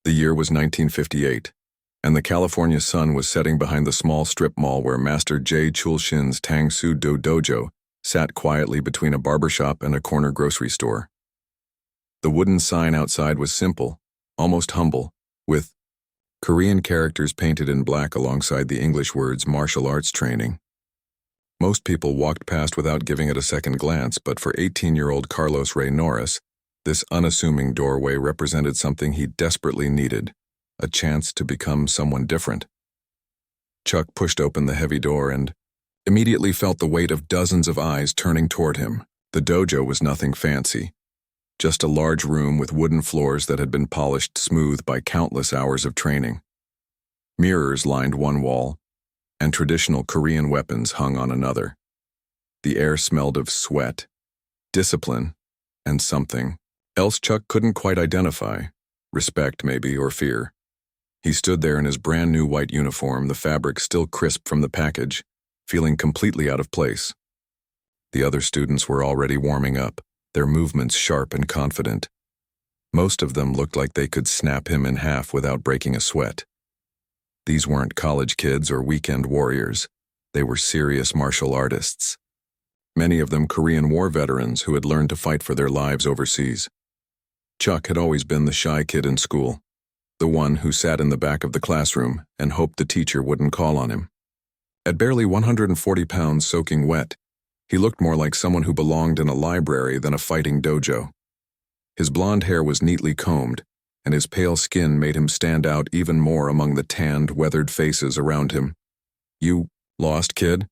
The year was 1958, and the California sun was setting behind the small strip mall where Master Jay Chulshin's Tang Su Do Dojo sat quietly between a barbershop and a corner grocery store. The wooden sign outside was simple, almost humble, with Korean characters painted in black alongside the English words martial arts training. Most people walked past without giving it a second glance, but for 18-year-old Carlos Ray Norris, this unassuming doorway represented something he desperately needed, a chance to become someone different. Chuck pushed open the heavy door and immediately felt the weight of dozens of eyes turning toward him. The dojo was nothing fancy, just a large room with wooden floors that had been polished smooth by countless hours of training. Mirrors lined one wall, and traditional Korean weapons hung on another. The air smelled of sweat, discipline, and something else Chuck couldn't quite identify, respect maybe, or fear. He stood there in his brand new white uniform, the fabric still crisp from the package, feeling completely out of place. The other students were already warming up, their movements sharp and confident. Most of them looked like they could snap him in half without breaking a sweat. These weren't college kids or weekend warriors. They were serious martial artists. Many of them Korean War veterans who had learned to fight for their lives overseas. Chuck had always been the shy kid in school, the one who sat in the back of the classroom and hoped the teacher wouldn't call on him. At barely 140 pounds soaking wet, he looked more like someone who belonged in a library than a fighting dojo. His blonde hair was neatly combed, and his pale skin made him stand out even more among the tanned, weathered faces around him. "You lost, kid?"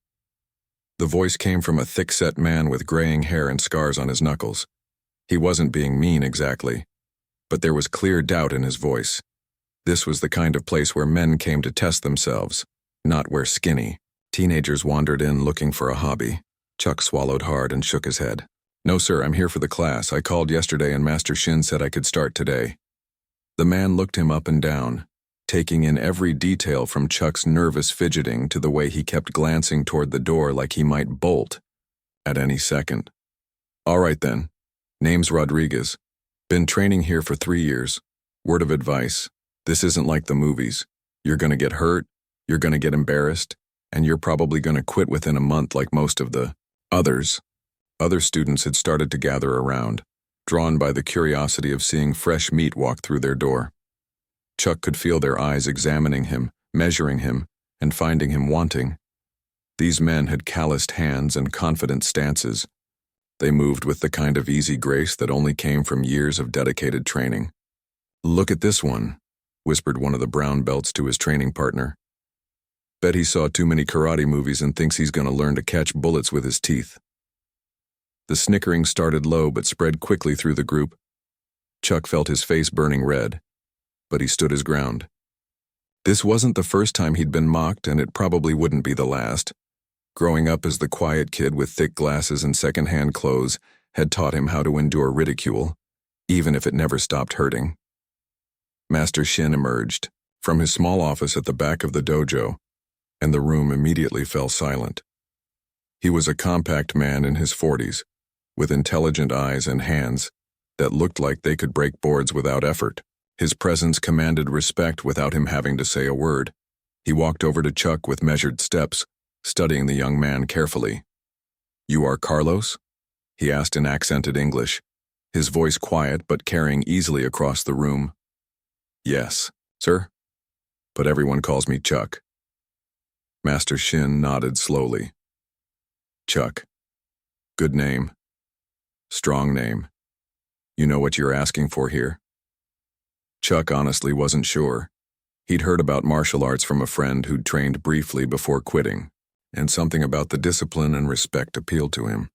The voice came from a thick-set man with graying hair and scars on his knuckles. He wasn't being mean exactly, but there was clear doubt in his voice. This was the kind of place where men came to test themselves, not where skinny teenagers wandered in looking for a hobby. Chuck swallowed hard and shook his head. "No, sir, I'm here for the class. I called yesterday and Master Shin said I could start today." The man looked him up and down, taking in every detail from Chuck's nervous fidgeting to the way he kept glancing toward the door like he might bolt at any second. "All right then. Name's Rodriguez. Been training here for 3 years. Word of advice. This isn't like the movies. You're gonna get hurt, you're gonna get embarrassed, and you're probably gonna quit within a month like most of the others." Other students had started to gather around, drawn by the curiosity of seeing fresh meat walk through their door. Chuck could feel their eyes examining him, measuring him, and finding him wanting. These men had calloused hands and confident stances. They moved with the kind of easy grace that only came from years of dedicated training. "Look at this one," whispered one of the brown belts to his training partner. "Bet he saw too many karate movies and thinks he's going to learn to catch bullets with his teeth." The snickering started low but spread quickly through the group. Chuck felt his face burning red, but he stood his ground. This wasn't the first time he'd been mocked, and it probably wouldn't be the last. Growing up as the quiet kid with thick glasses and second-hand clothes had taught him how to endure ridicule, even if it never stopped hurting. Master Shin emerged from his small office at the back of the dojo, and the room immediately fell silent. He was a compact man in his 40s, with intelligent eyes and hands that looked like they could break boards without effort. His presence commanded respect without him having to say a word. He walked over to Chuck with measured steps, studying the young man carefully. "You are Carlos?" he asked in accented English, his voice quiet but carrying easily across the room. "Yes, sir, but everyone calls me Chuck." Master Shin nodded slowly. "Chuck. Good name. Strong name. You know what you're asking for here?" Chuck honestly wasn't sure. He'd heard about martial arts from a friend who'd trained briefly before quitting, and something about the discipline and respect appealed to him.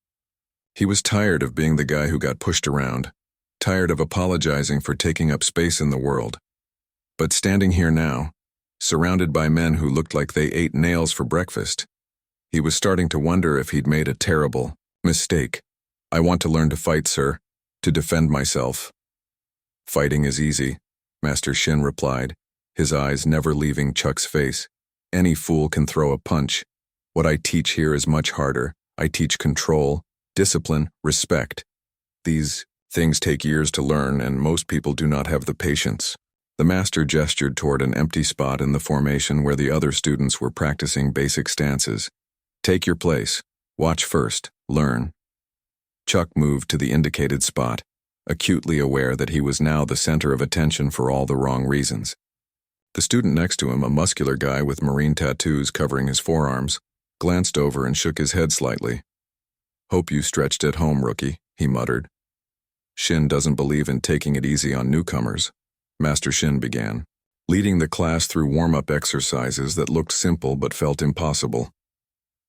He was tired of being the guy who got pushed around, tired of apologizing for taking up space in the world. But standing here now, surrounded by men who looked like they ate nails for breakfast, he was starting to wonder if he'd made a terrible mistake. "I want to learn to fight, sir, to defend myself." "Fighting is easy," Master Shin replied, his eyes never leaving Chuck's face. "Any fool can throw a punch. What I teach here is much harder. I teach control, discipline, respect. These things take years to learn, and most people do not have the patience. The master gestured toward an empty spot in the formation where the other students were practicing basic stances. Take your place. Watch first. Learn. Chuck moved to the indicated spot, acutely aware that he was now the center of attention for all the wrong reasons. The student next to him, a muscular guy with marine tattoos covering his forearms, glanced over and shook his head slightly. "Hope you stretched at home, rookie," he muttered. "Shin doesn't believe in taking it easy on newcomers," Master Shin began, leading the class through warm-up exercises that looked simple but felt impossible.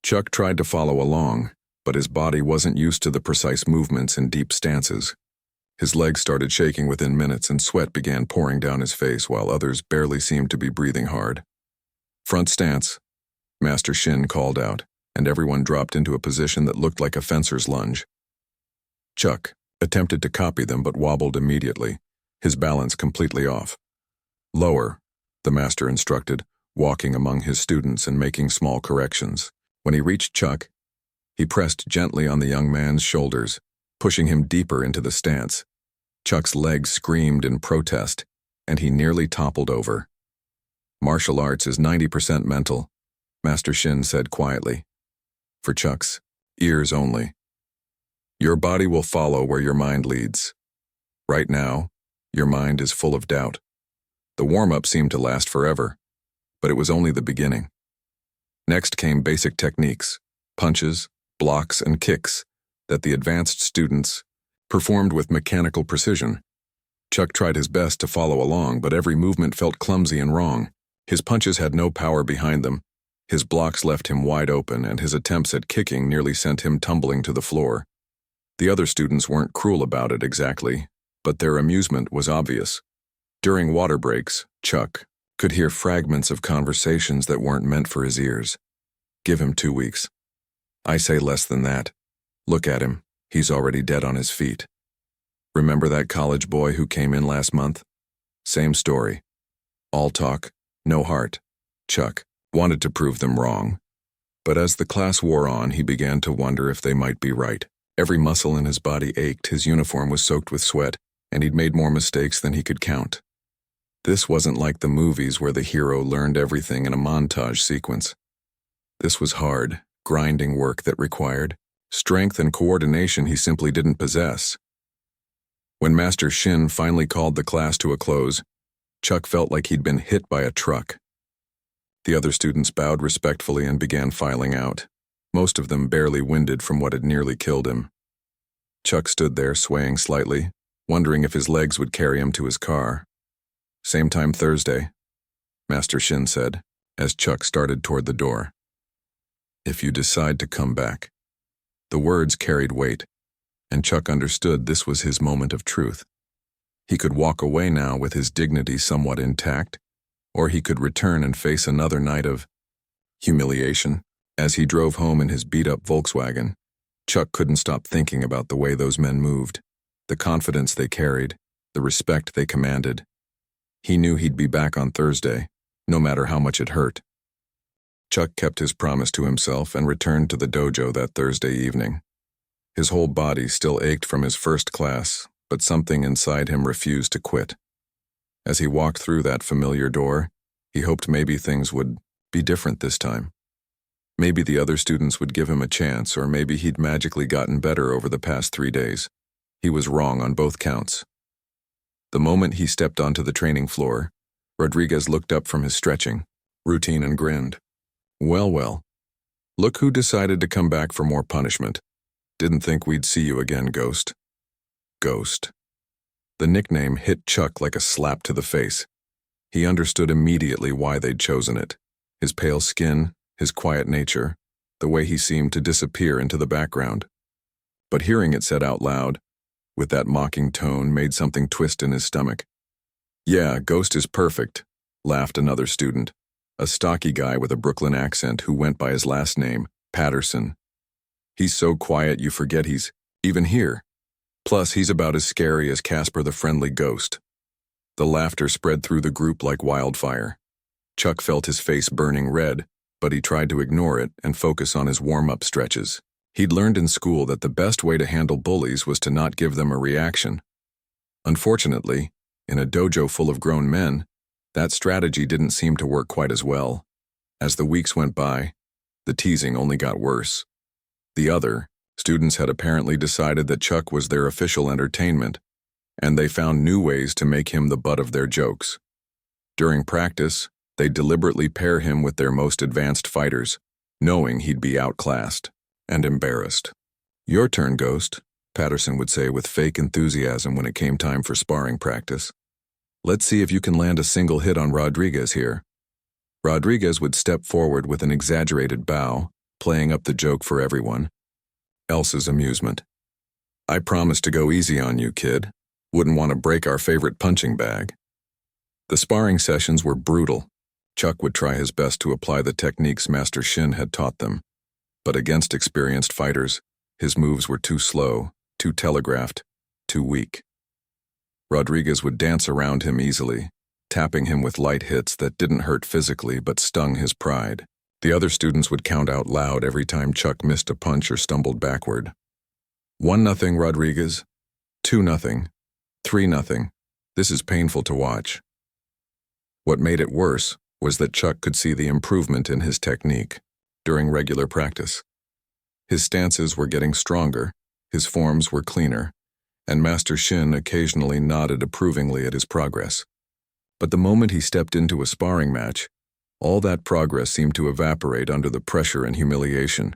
Chuck tried to follow along, but his body wasn't used to the precise movements and deep stances. His legs started shaking within minutes and sweat began pouring down his face while others barely seemed to be breathing hard. "Front stance," Master Shin called out, and everyone dropped into a position that looked like a fencer's lunge. Chuck attempted to copy them but wobbled immediately, his balance completely off. "Lower," the master instructed, walking among his students and making small corrections. When he reached Chuck, he pressed gently on the young man's shoulders, pushing him deeper into the stance. Chuck's legs screamed in protest, and he nearly toppled over. "Martial arts is 90% mental," Master Shin said quietly. "For Chuck's ears only. Your body will follow where your mind leads. Right now, your mind is full of doubt." The warm-up seemed to last forever, but it was only the beginning. Next came basic techniques, punches, blocks, and kicks that the advanced students performed with mechanical precision. Chuck tried his best to follow along, but every movement felt clumsy and wrong. His punches had no power behind them, his blocks left him wide open, and his attempts at kicking nearly sent him tumbling to the floor. The other students weren't cruel about it exactly, but their amusement was obvious. During water breaks, Chuck could hear fragments of conversations that weren't meant for his ears. "Give him 2 weeks. I say less than that. Look at him, he's already dead on his feet. Remember that college boy who came in last month? Same story. All talk, no heart." Chuck wanted to prove them wrong, but as the class wore on, he began to wonder if they might be right. Every muscle in his body ached, his uniform was soaked with sweat, and he'd made more mistakes than he could count. This wasn't like the movies where the hero learned everything in a montage sequence. This was hard, grinding work that required strength and coordination he simply didn't possess. When Master Shin finally called the class to a close, Chuck felt like he'd been hit by a truck. The other students bowed respectfully and began filing out, most of them barely winded from what had nearly killed him. Chuck stood there swaying slightly, wondering if his legs would carry him to his car. "Same time Thursday," Master Shin said, as Chuck started toward the door. "If you decide to come back." The words carried weight, and Chuck understood this was his moment of truth. He could walk away now with his dignity somewhat intact, or he could return and face another night of humiliation. As he drove home in his beat-up Volkswagen, Chuck couldn't stop thinking about the way those men moved, the confidence they carried, the respect they commanded. He knew he'd be back on Thursday, no matter how much it hurt. Chuck kept his promise to himself and returned to the dojo that Thursday evening. His whole body still ached from his first class, but something inside him refused to quit. As he walked through that familiar door, he hoped maybe things would be different this time. Maybe the other students would give him a chance, or maybe he'd magically gotten better over the past 3 days. He was wrong on both counts. The moment he stepped onto the training floor, Rodriguez looked up from his stretching routine and grinned. "Well, well. Look who decided to come back for more punishment. Didn't think we'd see you again, Ghost." Ghost. The nickname hit Chuck like a slap to the face. He understood immediately why they'd chosen it. His pale skin, his quiet nature, the way he seemed to disappear into the background. But hearing it said out loud, with that mocking tone, made something twist in his stomach. "Yeah, Ghost is perfect," laughed another student, a stocky guy with a Brooklyn accent who went by his last name, Patterson. "He's so quiet you forget he's even here. Plus, he's about as scary as Casper the Friendly Ghost." The laughter spread through the group like wildfire. Chuck felt his face burning red, but he tried to ignore it and focus on his warm-up stretches. He'd learned in school that the best way to handle bullies was to not give them a reaction. Unfortunately, In a dojo full of grown men, that strategy didn't seem to work quite as well. As the weeks went by, the teasing only got worse. The other students had apparently decided that Chuck was their official entertainment, and they found new ways to make him the butt of their jokes. During practice, they deliberately pair him with their most advanced fighters, knowing he'd be outclassed and embarrassed. "Your turn, Ghost," Patterson would say with fake enthusiasm when it came time for sparring practice. "Let's see if you can land a single hit on Rodriguez here." Rodriguez would step forward with an exaggerated bow, playing up the joke for everyone else's amusement. "I promise to go easy on you, kid. Wouldn't want to break our favorite punching bag." The sparring sessions were brutal. Chuck would try his best to apply the techniques Master Shin had taught them, but against experienced fighters, his moves were too slow, too telegraphed, too weak. Rodriguez would dance around him easily, tapping him with light hits that didn't hurt physically but stung his pride. The other students would count out loud every time Chuck missed a punch or stumbled backward. 1-0 Rodriguez, 2-0, 3-0. This is painful to watch. What made it worse was that Chuck could see the improvement in his technique during regular practice. His stances were getting stronger, his forms were cleaner, and Master Shin occasionally nodded approvingly at his progress. But the moment he stepped into a sparring match, all that progress seemed to evaporate under the pressure and humiliation.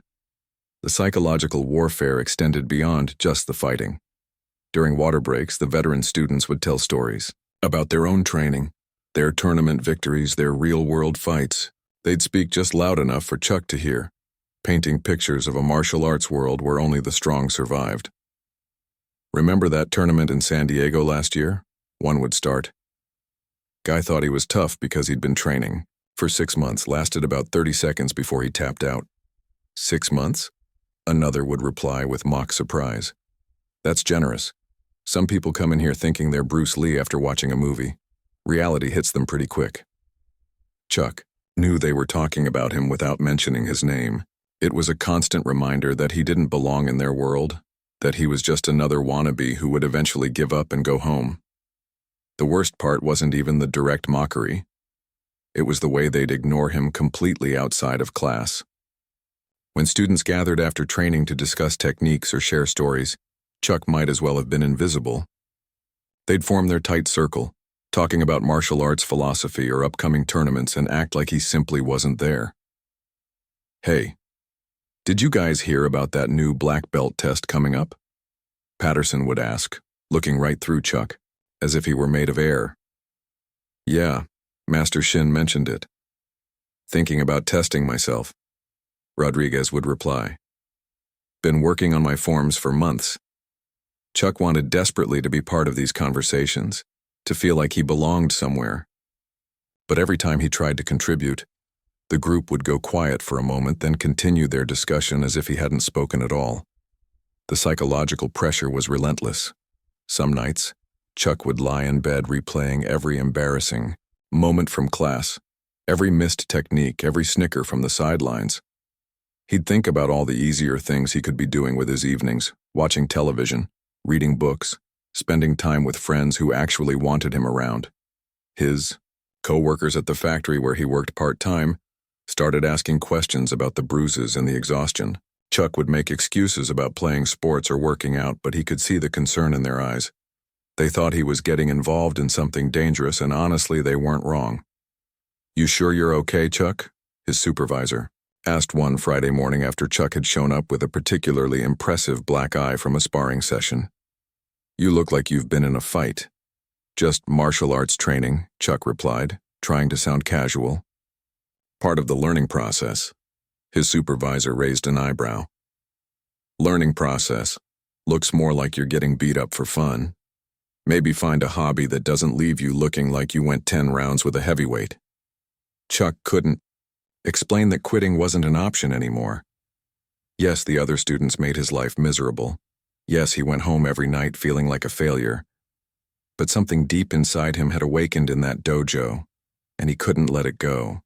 The psychological warfare extended beyond just the fighting. During water breaks, the veteran students would tell stories about their own training, their tournament victories, their real-world fights. They'd speak just loud enough for Chuck to hear, painting pictures of a martial arts world where only the strong survived. "Remember that tournament in San Diego last year?" One would start. "Guy thought he was tough because he'd been training. For 6 months, lasted about 30 seconds before he tapped out." "6 months?" Another would reply with mock surprise. "That's generous. Some people come in here thinking they're Bruce Lee after watching a movie. Reality hits them pretty quick." Chuck knew they were talking about him without mentioning his name. It was a constant reminder that he didn't belong in their world, that he was just another wannabe who would eventually give up and go home. The worst part wasn't even the direct mockery. It was the way they'd ignore him completely outside of class. When students gathered after training to discuss techniques or share stories, Chuck might as well have been invisible. They'd form their tight circle, talking about martial arts philosophy or upcoming tournaments, and act like he simply wasn't there. "Hey, did you guys hear about that new black belt test coming up?" Patterson would ask, looking right through Chuck, as if he were made of air. "Yeah, Master Shin mentioned it. Thinking about testing myself," Rodriguez would reply. "Been working on my forms for months." Chuck wanted desperately to be part of these conversations, to feel like he belonged somewhere. But every time he tried to contribute, the group would go quiet for a moment, then continue their discussion as if he hadn't spoken at all. The psychological pressure was relentless. Some nights, Chuck would lie in bed replaying every embarrassing moment from class, every missed technique, every snicker from the sidelines. He'd think about all the easier things he could be doing with his evenings, watching television, reading books, spending time with friends who actually wanted him around. His co-workers at the factory where he worked part-time started asking questions about the bruises and the exhaustion. Chuck would make excuses about playing sports or working out, but he could see the concern in their eyes. They thought he was getting involved in something dangerous, and honestly, they weren't wrong. "You sure you're okay, Chuck?" his supervisor asked one Friday morning after Chuck had shown up with a particularly impressive black eye from a sparring session. "You look like you've been in a fight." "Just martial arts training," Chuck replied, trying to sound casual. "Part of the learning process." His supervisor raised an eyebrow. "Learning process. Looks more like you're getting beat up for fun. Maybe find a hobby that doesn't leave you looking like you went 10 rounds with a heavyweight." Chuck couldn't explain that quitting wasn't an option anymore. Yes, the other students made his life miserable. Yes, he went home every night feeling like a failure. But something deep inside him had awakened in that dojo, and he couldn't let it go.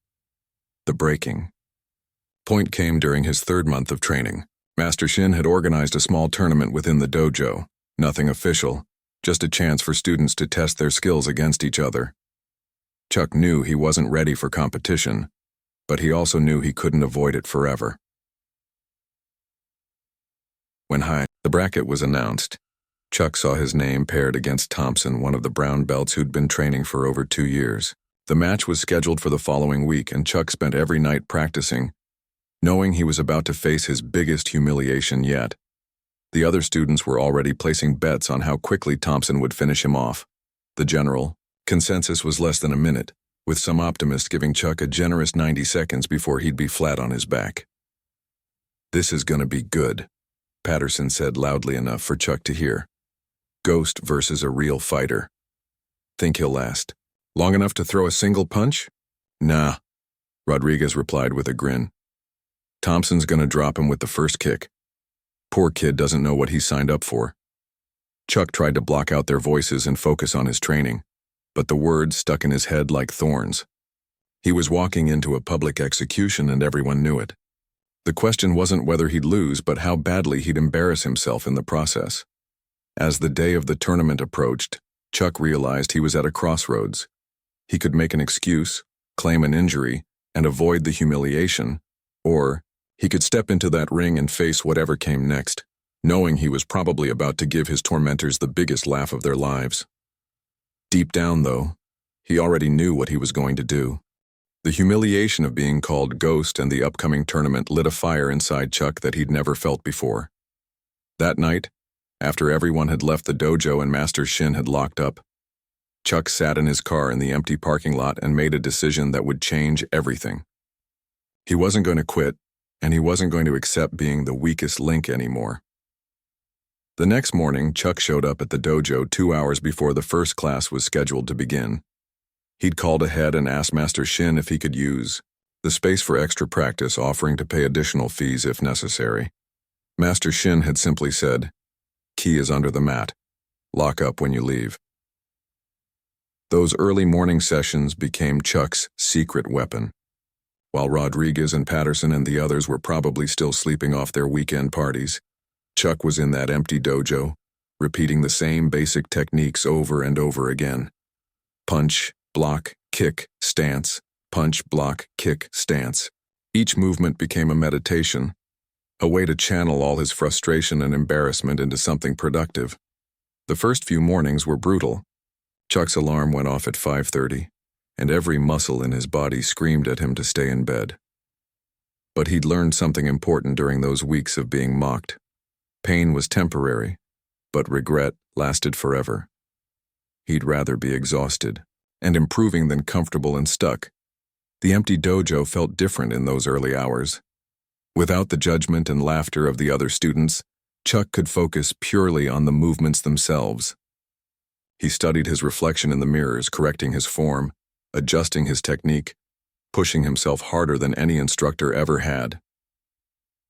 The breaking point came during his 3rd month of training. Master Shin had organized a small tournament within the dojo, nothing official, just a chance for students to test their skills against each other. Chuck knew he wasn't ready for competition, but he also knew he couldn't avoid it forever. When the bracket was announced, Chuck saw his name paired against Thompson, one of the brown belts who'd been training for over 2 years. The match was scheduled for the following week, and Chuck spent every night practicing, knowing he was about to face his biggest humiliation yet. The other students were already placing bets on how quickly Thompson would finish him off. The general consensus was less than a minute, with some optimists giving Chuck a generous 90 seconds before he'd be flat on his back. "This is gonna be good," Patterson said loudly enough for Chuck to hear. "Ghost versus a real fighter. Think he'll last long enough to throw a single punch?" "Nah," Rodriguez replied with a grin. "Thompson's gonna drop him with the first kick. Poor kid doesn't know what he signed up for." Chuck tried to block out their voices and focus on his training, but the words stuck in his head like thorns. He was walking into a public execution, and everyone knew it. The question wasn't whether he'd lose, but how badly he'd embarrass himself in the process. As the day of the tournament approached, Chuck realized he was at a crossroads. He could make an excuse, claim an injury, and avoid the humiliation, or he could step into that ring and face whatever came next, knowing he was probably about to give his tormentors the biggest laugh of their lives. Deep down, though, he already knew what he was going to do. The humiliation of being called Ghost and the upcoming tournament lit a fire inside Chuck that he'd never felt before. That night, after everyone had left the dojo and Master Shin had locked up, Chuck sat in his car in the empty parking lot and made a decision that would change everything. He wasn't going to quit, and he wasn't going to accept being the weakest link anymore. The next morning, Chuck showed up at the dojo 2 hours before the first class was scheduled to begin. He'd called ahead and asked Master Shin if he could use the space for extra practice, offering to pay additional fees if necessary. Master Shin had simply said, "Key is under the mat. Lock up when you leave." Those early morning sessions became Chuck's secret weapon. While Rodriguez and Patterson and the others were probably still sleeping off their weekend parties, Chuck was in that empty dojo, repeating the same basic techniques over and over again. Punch, block, kick, stance, punch, block, kick, stance. Each movement became a meditation, a way to channel all his frustration and embarrassment into something productive. The first few mornings were brutal. Chuck's alarm went off at 5:30, and every muscle in his body screamed at him to stay in bed. But he'd learned something important during those weeks of being mocked. Pain was temporary, but regret lasted forever. He'd rather be exhausted and improving than comfortable and stuck. The empty dojo felt different in those early hours. Without the judgment and laughter of the other students, Chuck could focus purely on the movements themselves. He studied his reflection in the mirrors, correcting his form, adjusting his technique, pushing himself harder than any instructor ever had.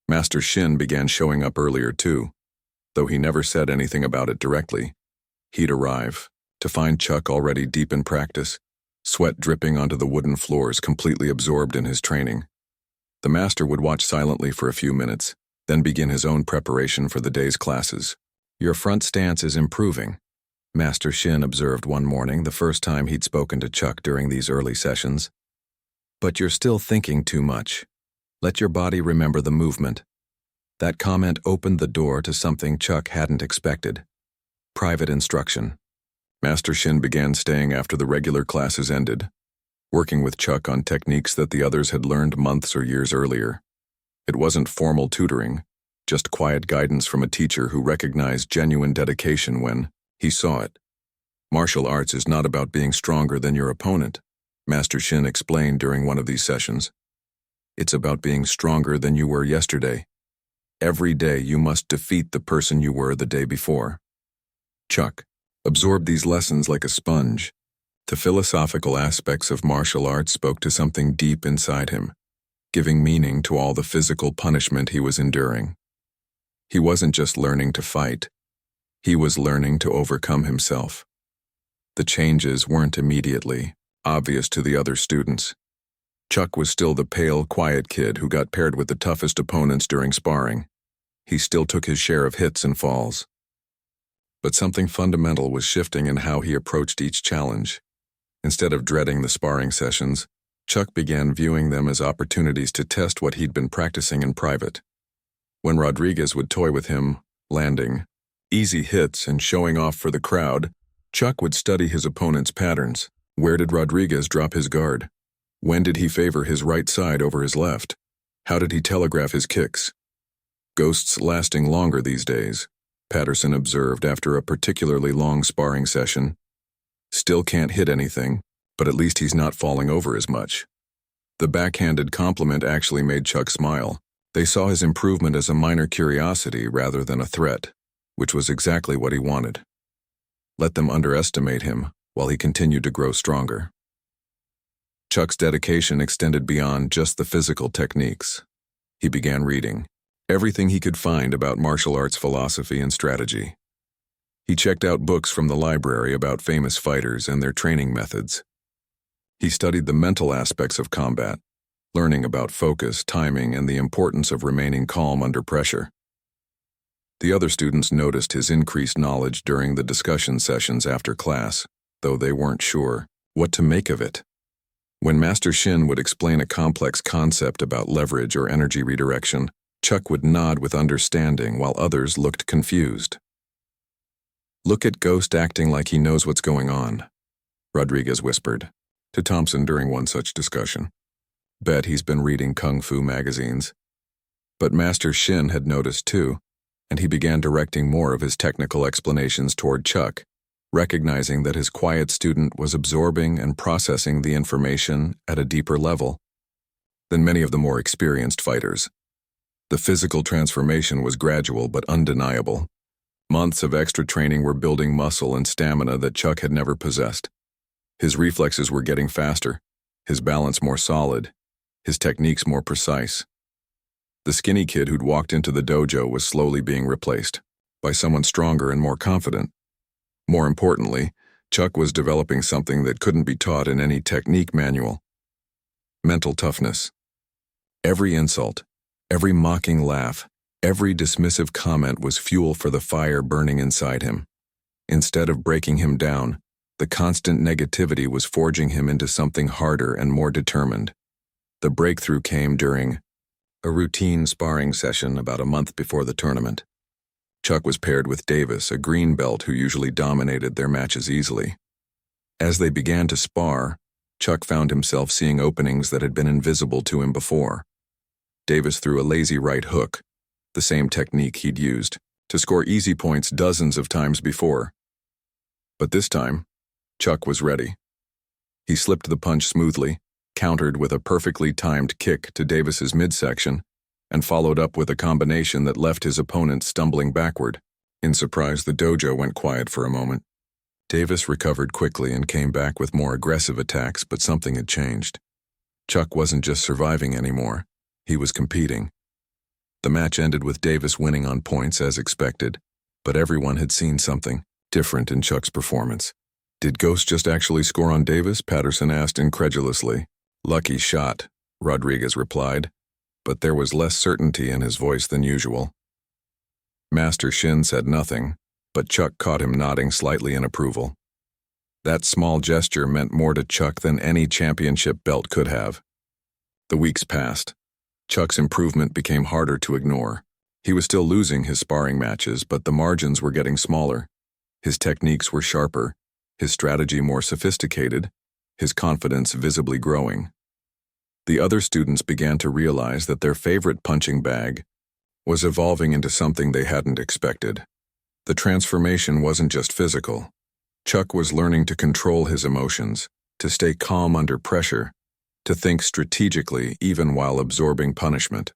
Master Shin began showing up earlier too, though he never said anything about it directly. He'd arrive, to find Chuck already deep in practice, sweat dripping onto the wooden floors, completely absorbed in his training. The master would watch silently for a few minutes, then begin his own preparation for the day's classes. "Your front stance is improving," Master Shin observed one morning, the first time he'd spoken to Chuck during these early sessions. "But you're still thinking too much. Let your body remember the movement." That comment opened the door to something Chuck hadn't expected: private instruction. Master Shin began staying after the regular classes ended, working with Chuck on techniques that the others had learned months or years earlier. It wasn't formal tutoring, just quiet guidance from a teacher who recognized genuine dedication when he saw it. "Martial arts is not about being stronger than your opponent," Master Shin explained during one of these sessions. "It's about being stronger than you were yesterday. Every day you must defeat the person you were the day before." Chuck absorbed these lessons like a sponge. The philosophical aspects of martial arts spoke to something deep inside him, giving meaning to all the physical punishment he was enduring. He wasn't just learning to fight. He was learning to overcome himself. The changes weren't immediately obvious to the other students. Chuck was still the pale, quiet kid who got paired with the toughest opponents during sparring. He still took his share of hits and falls. But something fundamental was shifting in how he approached each challenge. Instead of dreading the sparring sessions, Chuck began viewing them as opportunities to test what he'd been practicing in private. When Rodriguez would toy with him, landing easy hits and showing off for the crowd, Chuck would study his opponent's patterns. Where did Rodriguez drop his guard? When did he favor his right side over his left? How did he telegraph his kicks? Ghosts lasting longer these days, Patterson observed after a particularly long sparring session. Still can't hit anything, but at least he's not falling over as much. The backhanded compliment actually made Chuck smile. They saw his improvement as a minor curiosity rather than a threat, which was exactly what he wanted. Let them underestimate him while he continued to grow stronger. Chuck's dedication extended beyond just the physical techniques. He began reading everything he could find about martial arts philosophy and strategy. He checked out books from the library about famous fighters and their training methods. He studied the mental aspects of combat, learning about focus, timing, and the importance of remaining calm under pressure. The other students noticed his increased knowledge during the discussion sessions after class, though they weren't sure what to make of it. When Master Shin would explain a complex concept about leverage or energy redirection, Chuck would nod with understanding while others looked confused. "Look at Ghost acting like he knows what's going on," Rodriguez whispered to Thompson during one such discussion. "Bet he's been reading kung fu magazines." But Master Shin had noticed too, and he began directing more of his technical explanations toward Chuck, recognizing that his quiet student was absorbing and processing the information at a deeper level than many of the more experienced fighters. The physical transformation was gradual but undeniable. Months of extra training were building muscle and stamina that Chuck had never possessed. His reflexes were getting faster, his balance more solid, his techniques more precise. The skinny kid who'd walked into the dojo was slowly being replaced by someone stronger and more confident. More importantly, Chuck was developing something that couldn't be taught in any technique manual: mental toughness. Every insult, every mocking laugh, every dismissive comment was fuel for the fire burning inside him. Instead of breaking him down, the constant negativity was forging him into something harder and more determined. The breakthrough came during a routine sparring session about a month before the tournament. Chuck was paired with Davis, a green belt who usually dominated their matches easily. As they began to spar, Chuck found himself seeing openings that had been invisible to him before. Davis threw a lazy right hook, the same technique he'd used to score easy points dozens of times before. But this time, Chuck was ready. He slipped the punch smoothly, countered with a perfectly timed kick to Davis's midsection, and followed up with a combination that left his opponent stumbling backward. In surprise, the dojo went quiet for a moment. Davis recovered quickly and came back with more aggressive attacks, but something had changed. Chuck wasn't just surviving anymore. He was competing. The match ended with Davis winning on points as expected, but everyone had seen something different in Chuck's performance. "Did Ghost just actually score on Davis?" Patterson asked incredulously. "Lucky shot," Rodriguez replied, but there was less certainty in his voice than usual. Master Shin said nothing, but Chuck caught him nodding slightly in approval. That small gesture meant more to Chuck than any championship belt could have. The weeks passed. Chuck's improvement became harder to ignore. He was still losing his sparring matches, but the margins were getting smaller. His techniques were sharper, his strategy more sophisticated, his confidence visibly growing. The other students began to realize that their favorite punching bag was evolving into something they hadn't expected. The transformation wasn't just physical. Chuck was learning to control his emotions, to stay calm under pressure, to think strategically even while absorbing punishment.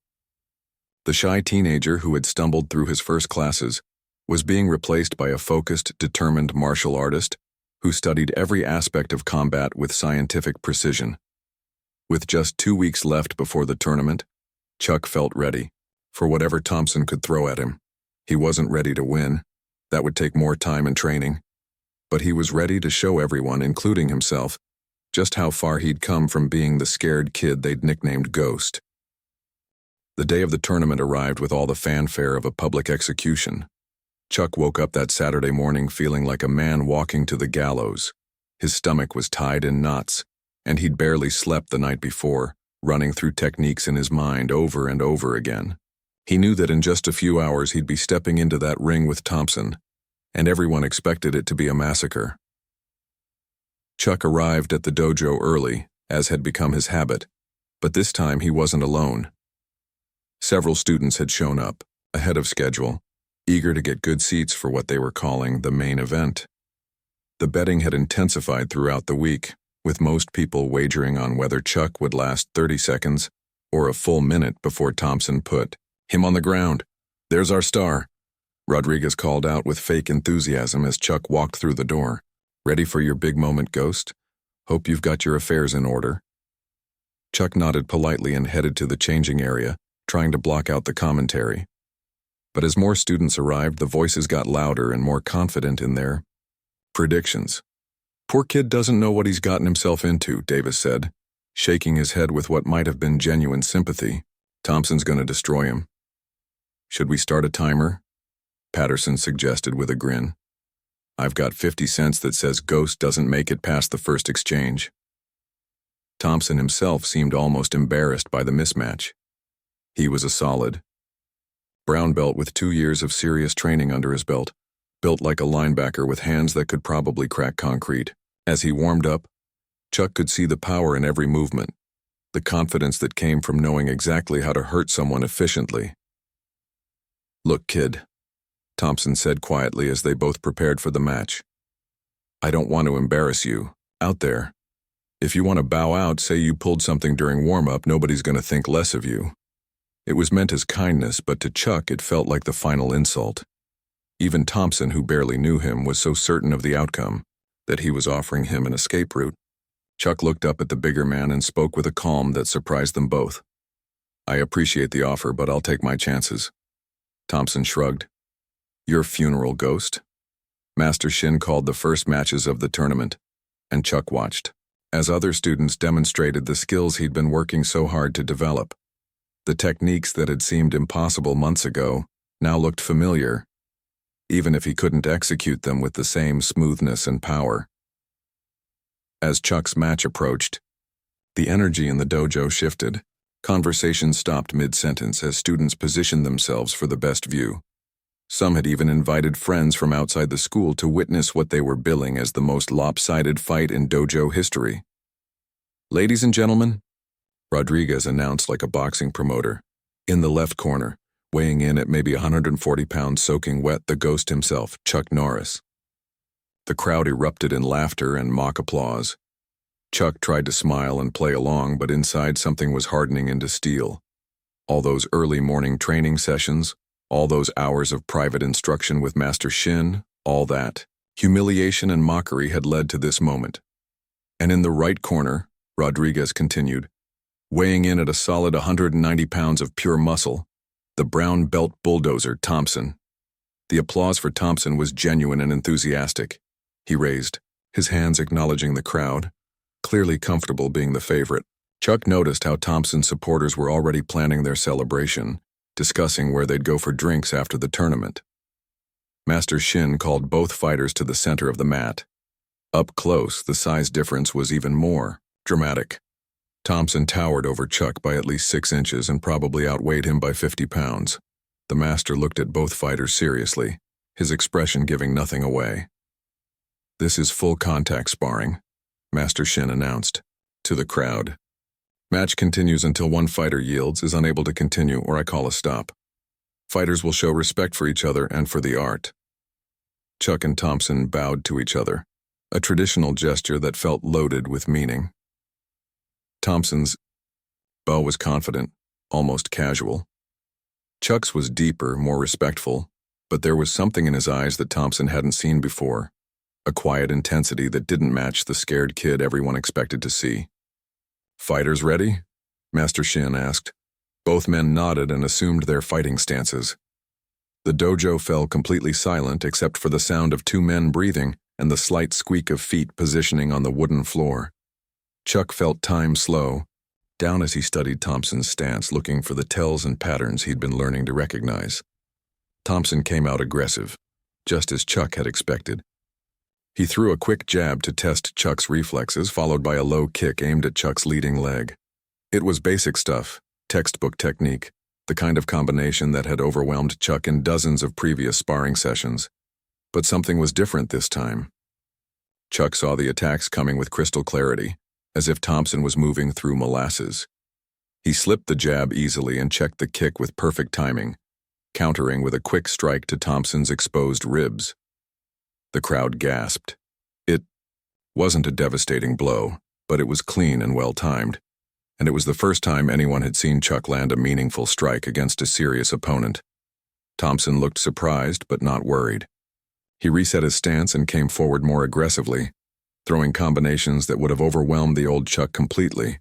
The shy teenager who had stumbled through his first classes was being replaced by a focused, determined martial artist who studied every aspect of combat with scientific precision. With just 2 weeks left before the tournament, Chuck felt ready for whatever Thompson could throw at him. He wasn't ready to win. That would take more time and training. But he was ready to show everyone, including himself, just how far he'd come from being the scared kid they'd nicknamed Ghost. The day of the tournament arrived with all the fanfare of a public execution. Chuck woke up that Saturday morning feeling like a man walking to the gallows. His stomach was tied in knots, and he'd barely slept the night before, running through techniques in his mind over and over again. He knew that in just a few hours he'd be stepping into that ring with Thompson, and everyone expected it to be a massacre. Chuck arrived at the dojo early, as had become his habit, but this time he wasn't alone. Several students had shown up, ahead of schedule, eager to get good seats for what they were calling the main event. The betting had intensified throughout the week, with most people wagering on whether Chuck would last 30 seconds or a full minute before Thompson put him on the ground. "There's our star," Rodriguez called out with fake enthusiasm as Chuck walked through the door. "Ready for your big moment, Ghost? Hope you've got your affairs in order." Chuck nodded politely and headed to the changing area, trying to block out the commentary. But as more students arrived, the voices got louder and more confident in their predictions. "Poor kid doesn't know what he's gotten himself into," Davis said, shaking his head with what might have been genuine sympathy. "Thompson's going to destroy him." "Should we start a timer?" Patterson suggested with a grin. "I've got 50 cents that says Ghost doesn't make it past the first exchange." Thompson himself seemed almost embarrassed by the mismatch. He was a solid brown belt with 2 years of serious training under his belt, built like a linebacker with hands that could probably crack concrete. As he warmed up, Chuck could see the power in every movement, the confidence that came from knowing exactly how to hurt someone efficiently. "Look, kid," Thompson said quietly as they both prepared for the match. "I don't want to embarrass you out there. If you want to bow out, say you pulled something during warm-up, nobody's going to think less of you." It was meant as kindness, but to Chuck it felt like the final insult. Even Thompson, who barely knew him, was so certain of the outcome that he was offering him an escape route. Chuck looked up at the bigger man and spoke with a calm that surprised them both. "I appreciate the offer, but I'll take my chances." Thompson shrugged. "Your funeral, Ghost." Master Shin called the first matches of the tournament, and Chuck watched as other students demonstrated the skills he'd been working so hard to develop. The techniques that had seemed impossible months ago now looked familiar, even if he couldn't execute them with the same smoothness and power. As Chuck's match approached, the energy in the dojo shifted. Conversation stopped mid-sentence as students positioned themselves for the best view. Some had even invited friends from outside the school to witness what they were billing as the most lopsided fight in dojo history. "Ladies and gentlemen," Rodriguez announced like a boxing promoter. In the left corner, weighing in at maybe 140 pounds soaking wet, the Ghost himself, Chuck Norris. The crowd erupted in laughter and mock applause. Chuck tried to smile and play along, but inside something was hardening into steel. All those early morning training sessions, all those hours of private instruction with Master Shin, all that humiliation and mockery had led to this moment. And in the right corner, Rodriguez continued, weighing in at a solid 190 pounds of pure muscle, the brown belt bulldozer Thompson. The applause for Thompson was genuine and enthusiastic. He raised his hands acknowledging the crowd, clearly comfortable being the favorite. Chuck noticed how Thompson's supporters were already planning their celebration, discussing where they'd go for drinks after the tournament. Master Shin called both fighters to the center of the mat. Up close, the size difference was even more dramatic. Thompson towered over Chuck by at least 6 inches and probably outweighed him by 50 pounds. The master looked at both fighters seriously, his expression giving nothing away. "This is full contact sparring," Master Shin announced to the crowd. "Match continues until one fighter yields, is unable to continue, or I call a stop. Fighters will show respect for each other and for the art." Chuck and Thompson bowed to each other, a traditional gesture that felt loaded with meaning. Thompson's bow was confident, almost casual. Chuck's was deeper, more respectful, but there was something in his eyes that Thompson hadn't seen before, a quiet intensity that didn't match the scared kid everyone expected to see. "Fighters ready?" Master Shin asked. Both men nodded and assumed their fighting stances. The dojo fell completely silent except for the sound of 2 men breathing and the slight squeak of feet positioning on the wooden floor. Chuck felt time slow down as he studied Thompson's stance, looking for the tells and patterns he'd been learning to recognize. Thompson came out aggressive, just as Chuck had expected. He threw a quick jab to test Chuck's reflexes, followed by a low kick aimed at Chuck's leading leg. It was basic stuff, textbook technique, the kind of combination that had overwhelmed Chuck in dozens of previous sparring sessions. But something was different this time. Chuck saw the attacks coming with crystal clarity, as if Thompson was moving through molasses. He slipped the jab easily and checked the kick with perfect timing, countering with a quick strike to Thompson's exposed ribs. The crowd gasped. It wasn't a devastating blow, but it was clean and well-timed, and it was the first time anyone had seen Chuck land a meaningful strike against a serious opponent. Thompson looked surprised but not worried. He reset his stance and came forward more aggressively, throwing combinations that would have overwhelmed the old Chuck completely.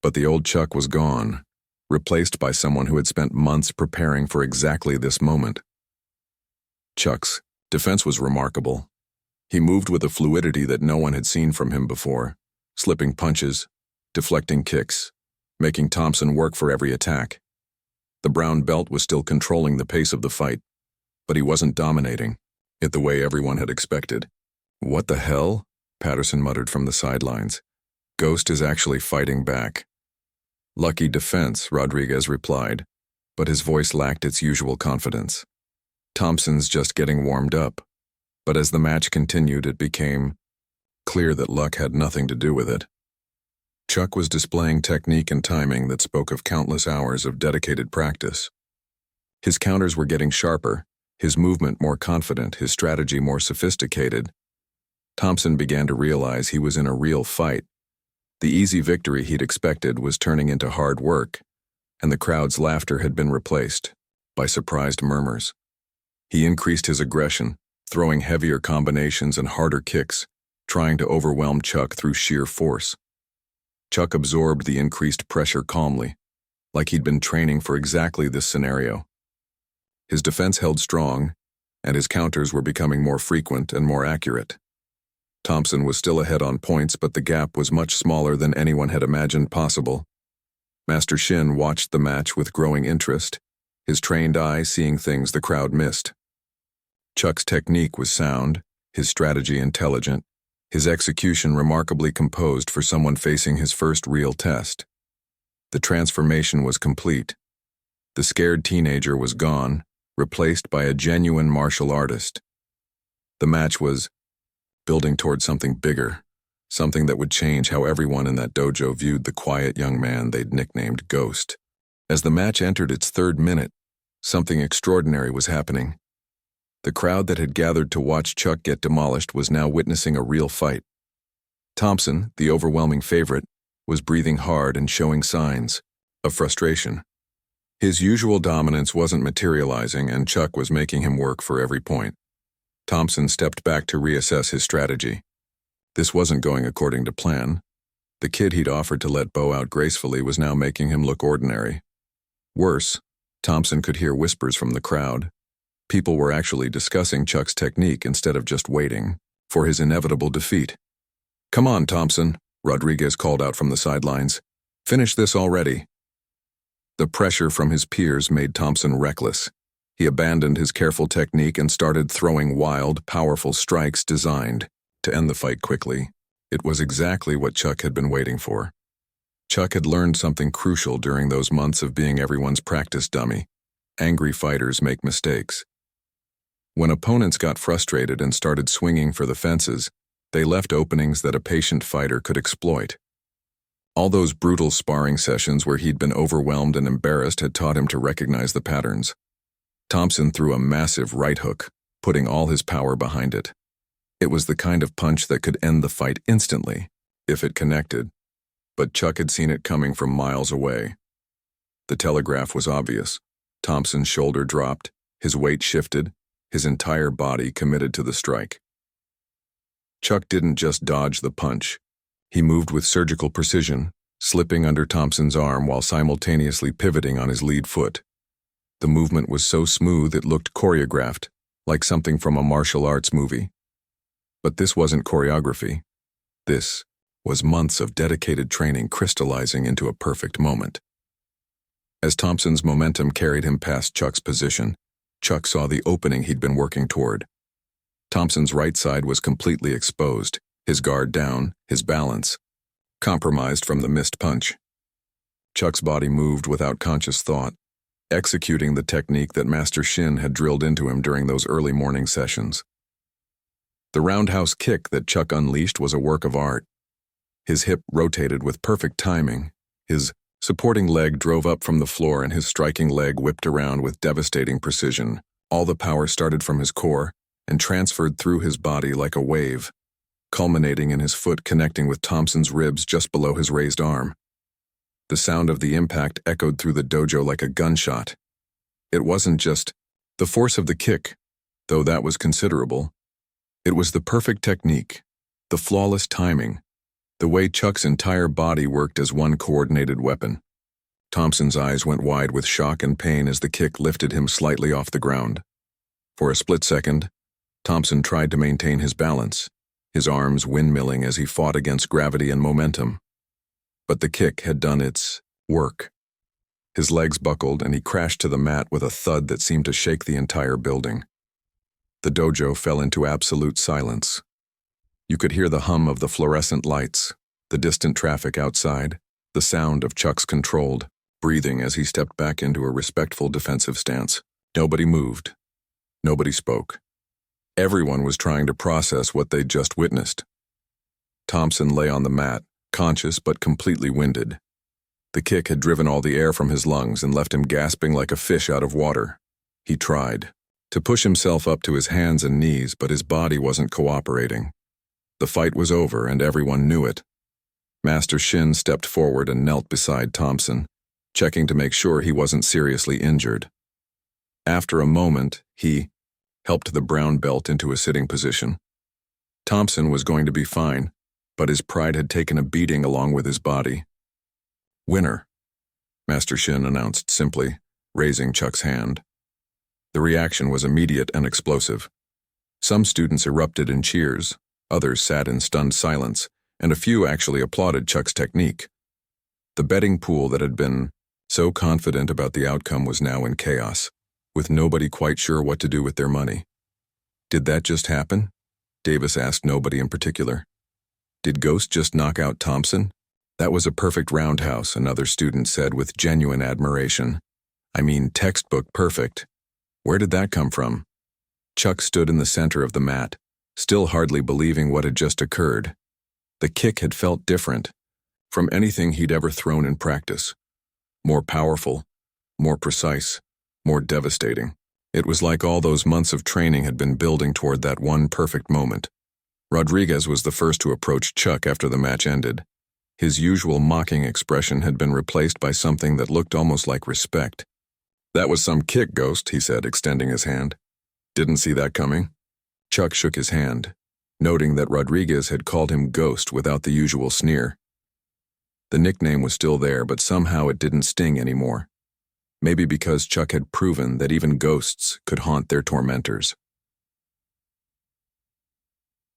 But the old Chuck was gone, replaced by someone who had spent months preparing for exactly this moment. Chuck's defense was remarkable. He moved with a fluidity that no one had seen from him before, slipping punches, deflecting kicks, making Thompson work for every attack. The brown belt was still controlling the pace of the fight, but he wasn't dominating it the way everyone had expected. "What the hell?" Patterson muttered from the sidelines. "Ghost is actually fighting back." "Lucky defense," Rodriguez replied, but his voice lacked its usual confidence. "Thompson's just getting warmed up." But as the match continued, it became clear that luck had nothing to do with it. Chuck was displaying technique and timing that spoke of countless hours of dedicated practice. His counters were getting sharper, his movement more confident, his strategy more sophisticated. Thompson began to realize he was in a real fight. The easy victory he'd expected was turning into hard work, and the crowd's laughter had been replaced by surprised murmurs. He increased his aggression, throwing heavier combinations and harder kicks, trying to overwhelm Chuck through sheer force. Chuck absorbed the increased pressure calmly, like he'd been training for exactly this scenario. His defense held strong, and his counters were becoming more frequent and more accurate. Thompson was still ahead on points, but the gap was much smaller than anyone had imagined possible. Master Shin watched the match with growing interest, his trained eye seeing things the crowd missed. Chuck's technique was sound, his strategy intelligent, his execution remarkably composed for someone facing his first real test. The transformation was complete. The scared teenager was gone, replaced by a genuine martial artist. The match was building toward something bigger, something that would change how everyone in that dojo viewed the quiet young man they'd nicknamed Ghost. As the match entered its third minute, something extraordinary was happening. The crowd that had gathered to watch Chuck get demolished was now witnessing a real fight. Thompson, the overwhelming favorite, was breathing hard and showing signs of frustration. His usual dominance wasn't materializing, and Chuck was making him work for every point. Thompson stepped back to reassess his strategy. This wasn't going according to plan. The kid he'd offered to let bow out gracefully was now making him look ordinary. Worse, Thompson could hear whispers from the crowd. People were actually discussing Chuck's technique instead of just waiting for his inevitable defeat. "Come on, Thompson," Rodriguez called out from the sidelines. "Finish this already." The pressure from his peers made Thompson reckless. He abandoned his careful technique and started throwing wild, powerful strikes designed to end the fight quickly. It was exactly what Chuck had been waiting for. Chuck had learned something crucial during those months of being everyone's practice dummy. Angry fighters make mistakes. When opponents got frustrated and started swinging for the fences, they left openings that a patient fighter could exploit. All those brutal sparring sessions where he'd been overwhelmed and embarrassed had taught him to recognize the patterns. Thompson threw a massive right hook, putting all his power behind it. It was the kind of punch that could end the fight instantly, if it connected. But Chuck had seen it coming from miles away. The telegraph was obvious. Thompson's shoulder dropped, his weight shifted, his entire body committed to the strike. Chuck didn't just dodge the punch. He moved with surgical precision, slipping under Thompson's arm while simultaneously pivoting on his lead foot. The movement was so smooth it looked choreographed, like something from a martial arts movie. But this wasn't choreography. This was months of dedicated training crystallizing into a perfect moment. As Thompson's momentum carried him past Chuck's position, Chuck saw the opening he'd been working toward. Thompson's right side was completely exposed, his guard down, his balance compromised from the missed punch. Chuck's body moved without conscious thought, executing the technique that Master Shin had drilled into him during those early morning sessions. The roundhouse kick that Chuck unleashed was a work of art. His hip rotated with perfect timing, his supporting leg drove up from the floor, and his striking leg whipped around with devastating precision. All the power started from his core and transferred through his body like a wave, culminating in his foot connecting with Thompson's ribs just below his raised arm. The sound of the impact echoed through the dojo like a gunshot. It wasn't just the force of the kick, though that was considerable. It was the perfect technique, the flawless timing, the way Chuck's entire body worked as one coordinated weapon. Thompson's eyes went wide with shock and pain as the kick lifted him slightly off the ground. For a split second, Thompson tried to maintain his balance, his arms windmilling as he fought against gravity and momentum. But the kick had done its work. His legs buckled and he crashed to the mat with a thud that seemed to shake the entire building. The dojo fell into absolute silence. You could hear the hum of the fluorescent lights, the distant traffic outside, the sound of Chuck's controlled breathing as he stepped back into a respectful defensive stance. Nobody moved. Nobody spoke. Everyone was trying to process what they'd just witnessed. Thompson lay on the mat, conscious but completely winded. The kick had driven all the air from his lungs and left him gasping like a fish out of water. He tried to push himself up to his hands and knees, but his body wasn't cooperating. The fight was over, and everyone knew it. Master Shin stepped forward and knelt beside Thompson, checking to make sure he wasn't seriously injured. After a moment, he helped the brown belt into a sitting position. Thompson was going to be fine, but his pride had taken a beating along with his body. "Winner," Master Shin announced simply, raising Chuck's hand. The reaction was immediate and explosive. Some students erupted in cheers, others sat in stunned silence, and a few actually applauded Chuck's technique. The betting pool that had been so confident about the outcome was now in chaos, with nobody quite sure what to do with their money. Did that just happen? Davis asked nobody in particular. Did Ghost just knock out Thompson? That was a perfect roundhouse, another student said with genuine admiration. I mean, textbook perfect. Where did that come from? Chuck stood in the center of the mat, still hardly believing what had just occurred. The kick had felt different from anything he'd ever thrown in practice. More powerful, more precise, more devastating. It was like all those months of training had been building toward that one perfect moment. Rodriguez was the first to approach Chuck after the match ended. His usual mocking expression had been replaced by something that looked almost like respect. "That was some kick, Ghost," he said, extending his hand. "Didn't see that coming?" Chuck shook his hand, noting that Rodriguez had called him Ghost without the usual sneer. The nickname was still there, but somehow it didn't sting anymore. Maybe because Chuck had proven that even ghosts could haunt their tormentors.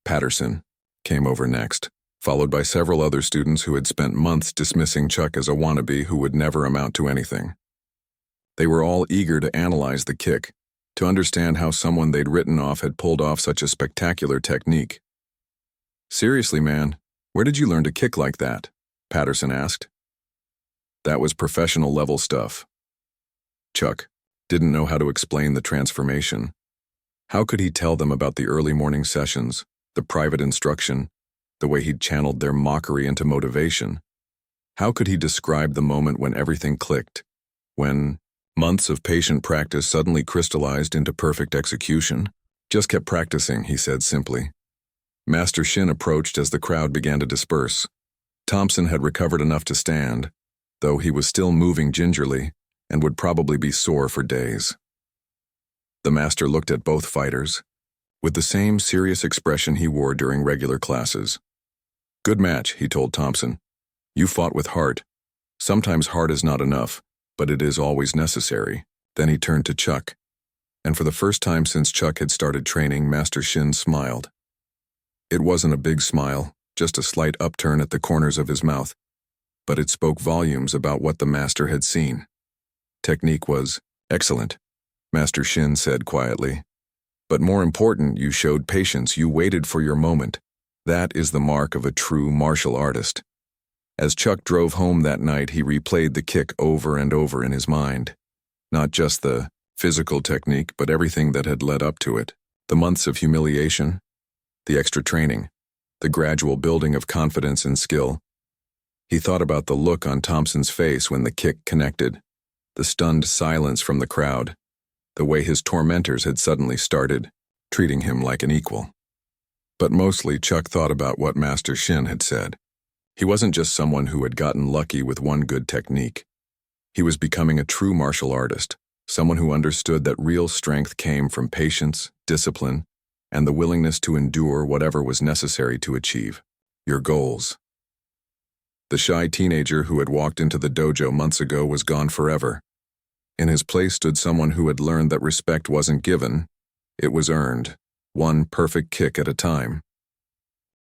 Patterson came over next, followed by several other students who had spent months dismissing Chuck as a wannabe who would never amount to anything. They were all eager to analyze the kick, to understand how someone they'd written off had pulled off such a spectacular technique. "Seriously, man, where did you learn to kick like that?" Patterson asked. "That was professional level stuff." Chuck didn't know how to explain the transformation. How could he tell them about the early morning sessions, the private instruction, the way he'd channeled their mockery into motivation? How could he describe the moment when everything clicked, when months of patient practice suddenly crystallized into perfect execution? "Just kept practicing," he said simply. Master Shin approached as the crowd began to disperse. Thompson had recovered enough to stand, though he was still moving gingerly and would probably be sore for days. The master looked at both fighters with the same serious expression he wore during regular classes. "Good match," he told Thompson. "You fought with heart. Sometimes heart is not enough, but it is always necessary." Then he turned to Chuck, and for the first time since Chuck had started training, Master Shin smiled. It wasn't a big smile, just a slight upturn at the corners of his mouth, but it spoke volumes about what the master had seen. Technique was excellent. Master Shin said quietly. But more important, you showed patience. You waited for your moment. That is the mark of a true martial artist. As Chuck drove home that night, he replayed the kick over and over in his mind. Not just the physical technique, but everything that had led up to it. The months of humiliation, the extra training, the gradual building of confidence and skill. He thought about the look on Thompson's face when the kick connected, the stunned silence from the crowd, the way his tormentors had suddenly started treating him like an equal. But mostly, Chuck thought about what Master Shin had said. He wasn't just someone who had gotten lucky with one good technique. He was becoming a true martial artist, someone who understood that real strength came from patience, discipline, and the willingness to endure whatever was necessary to achieve your goals. The shy teenager who had walked into the dojo months ago was gone forever. In his place stood someone who had learned that respect wasn't given, it was earned, one perfect kick at a time.